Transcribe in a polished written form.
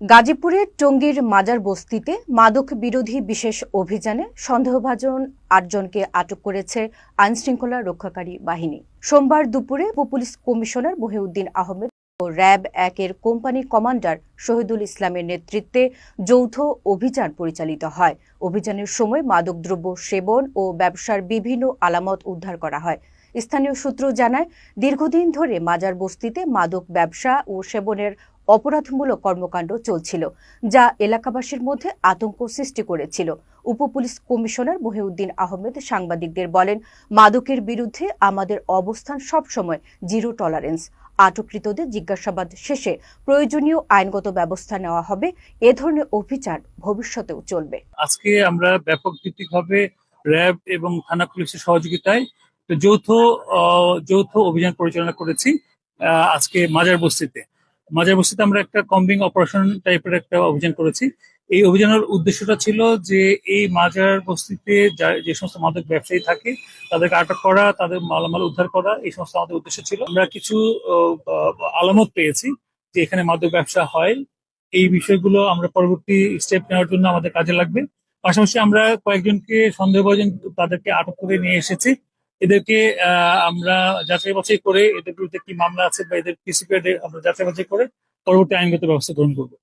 গাজীপুরের টঙ্গীর মাজার বস্তিতে মাদক বিরোধী বিশেষ অভিযানে সন্দেহভাজন ৮ জনকে আটক করেছে আইনশৃঙ্খলা রক্ষাকারী বাহিনী। সোমবার দুপুরে পুলিশ কমিশনার মহিউদ্দিন আহমেদ ও র্যাব-১ এর কোম্পানি কমান্ডার শহীদুল ইসলামের নেতৃত্বে যৌথ অভিযান পরিচালিত হয়। অভিযানের সময় মাদকদ্রব্য সেবন ও ব্যবসার বিভিন্ন আলামত উদ্ধার করা হয়। স্থানীয় সূত্র জানায়, দীর্ঘদিন ধরে মাজার বস্তিতে মাদক ব্যবসা ও সেবনের অপরাধমূলক কর্মকাণ্ড চলছিল, যা এলাকাবাসীর মধ্যে আতঙ্ক সৃষ্টি করেছিল। উপপুলিশ কমিশনার মহিউদ্দিন আহমেদ সাংবাদিকদের বলেন, মাদকের বিরুদ্ধে আমাদের অবস্থান সবসময় জিরো টলারেন্স। আটককৃতদের জিজ্ঞাসাবাদ শেষে প্রয়োজনীয় আইনগত ব্যবস্থা নেওয়া হবে। এ ধরনের অভিযান ভবিষ্যতেও চলবে। আজকে আমরা ব্যাপক ভিত্তিকভাবে র্যাব এবং থানা পুলিশের সহযোগিতায় যৌথ যৌথ অভিযান পরিচালনা করেছি। আজকে মাজার বস্তিতে আমরা একটা কম্বিং অপারেশন টাইপের একটা অভিযান করেছি। এই অভিযানের উদ্দেশ্যটা ছিল যে এই মাজার বস্তিতে যে সমস্ত মাদক ব্যবসায়ী থাকে তাদেরকে আটক করা, তাদের মালামাল উদ্ধার করা, এই সমস্ত আমাদের উদ্দেশ্য ছিল। আমরা কিছু আলামত পেয়েছি যে এখানে মাদক ব্যবসা হয়। এই বিষয়গুলো আমরা পরবর্তী স্টেপ নেওয়ার জন্য আমাদের কাজে লাগবে। পাশাপাশি আমরা কয়েকজনকে সন্দেহভাজন তাদেরকে আটক করে নিয়ে এসেছি। এদেরকে আমরা যাচাই বাছাই করে এদের বিরুদ্ধে কি মামলা আছে বা এদের পিসিপি আমরা যাচাই বাছাই করে পরবর্তী আইনগত ব্যবস্থা গ্রহণ করবো।